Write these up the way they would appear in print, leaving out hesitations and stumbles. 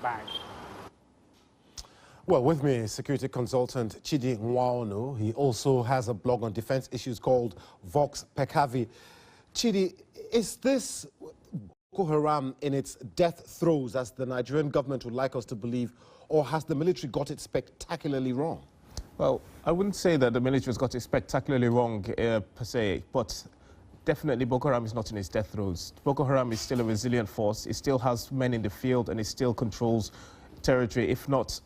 bad. Well, with me is security consultant Chidi Nwaonu. He also has a blog on defense issues called Vox Pekavi. Chidi, is this Boko Haram in its death throes, as the Nigerian government would like us to believe, or has the military got it spectacularly wrong? Well, I wouldn't say that the military has got it spectacularly wrong per se, but definitely Boko Haram is not in its death throes. Boko Haram is still a resilient force. It still has men in the field and it still controls territory, if not,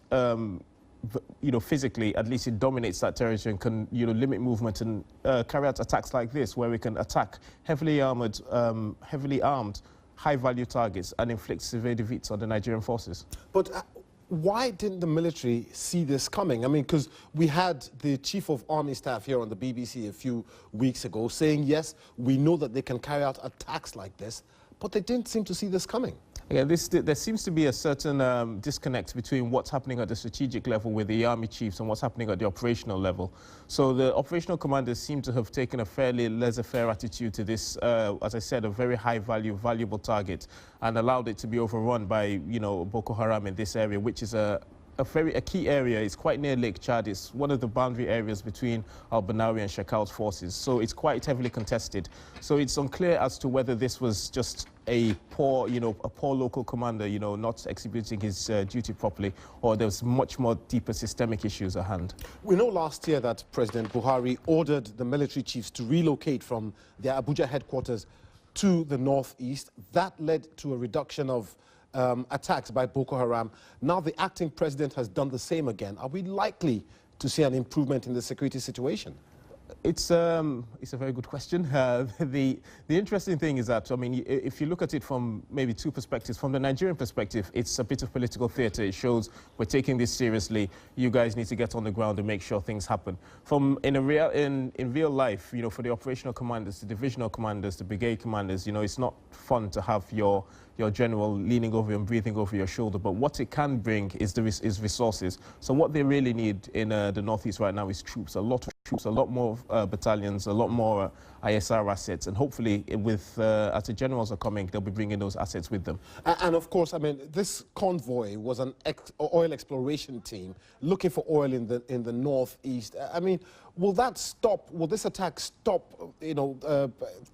physically, at least it dominates that territory and can, limit movement and carry out attacks like this, where we can attack heavily armed, high-value targets and inflict severe defeats on the Nigerian forces. But why didn't the military see this coming? I mean, because we had the Chief of Army Staff here on the BBC a few weeks ago saying, yes, we know that they can carry out attacks like this, but they didn't seem to see this coming. Yeah, there seems to be a certain disconnect between what's happening at the strategic level with the army chiefs and what's happening at the operational level. So the operational commanders seem to have taken a fairly laissez-faire attitude to this, as I said, a very high-value, valuable target, and allowed it to be overrun by, Boko Haram in this area, which is a key area. It's quite near Lake Chad. It's one of the boundary areas between al-Banawi and Shekau's forces. So it's quite heavily contested. So it's unclear as to whether this was just a poor local commander, not executing his duty properly, or there's much more deeper systemic issues at hand. We know last year that President Buhari ordered the military chiefs to relocate from their Abuja headquarters to the northeast. That led to a reduction of attacks by Boko Haram. Now the acting president has done the same again. Are we likely to see an improvement in the security situation? It's a very good question. The interesting thing is that, I mean, if you look at it from maybe two perspectives, from the Nigerian perspective, it's a bit of political theatre. It shows we're taking this seriously. You guys need to get on the ground and make sure things happen. In real life, for the operational commanders, the divisional commanders, the brigade commanders, it's not fun to have your general leaning over you and breathing over your shoulder, but what it can bring is resources. So what they really need in the northeast right now is troops, a lot of troops, a lot more battalions, a lot more ISR assets, and hopefully as the generals are coming, they'll be bringing those assets with them. And of course, I mean, this convoy was an oil exploration team looking for oil in the northeast. I mean, will this attack stop,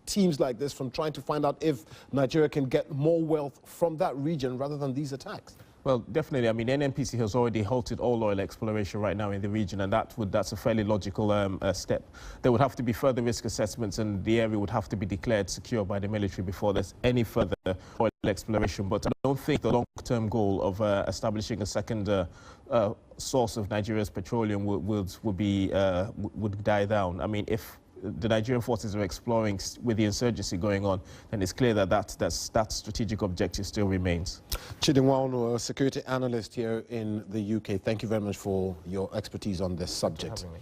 teams like this from trying to find out if Nigeria can get more wealth from that region rather than these attacks? Well, definitely. I mean, NNPC has already halted all oil exploration right now in the region, and that's a fairly logical step. There would have to be further risk assessments, and the area would have to be declared secure by the military before there's any further oil exploration. But I don't think the long-term goal of establishing a second source of Nigeria's petroleum would die down. I mean, if the Nigerian forces are exploring with the insurgency going on, then it's clear that strategic objective still remains. Chidi Nwaonu, a security analyst here in the UK, thank you very much for your expertise on this subject.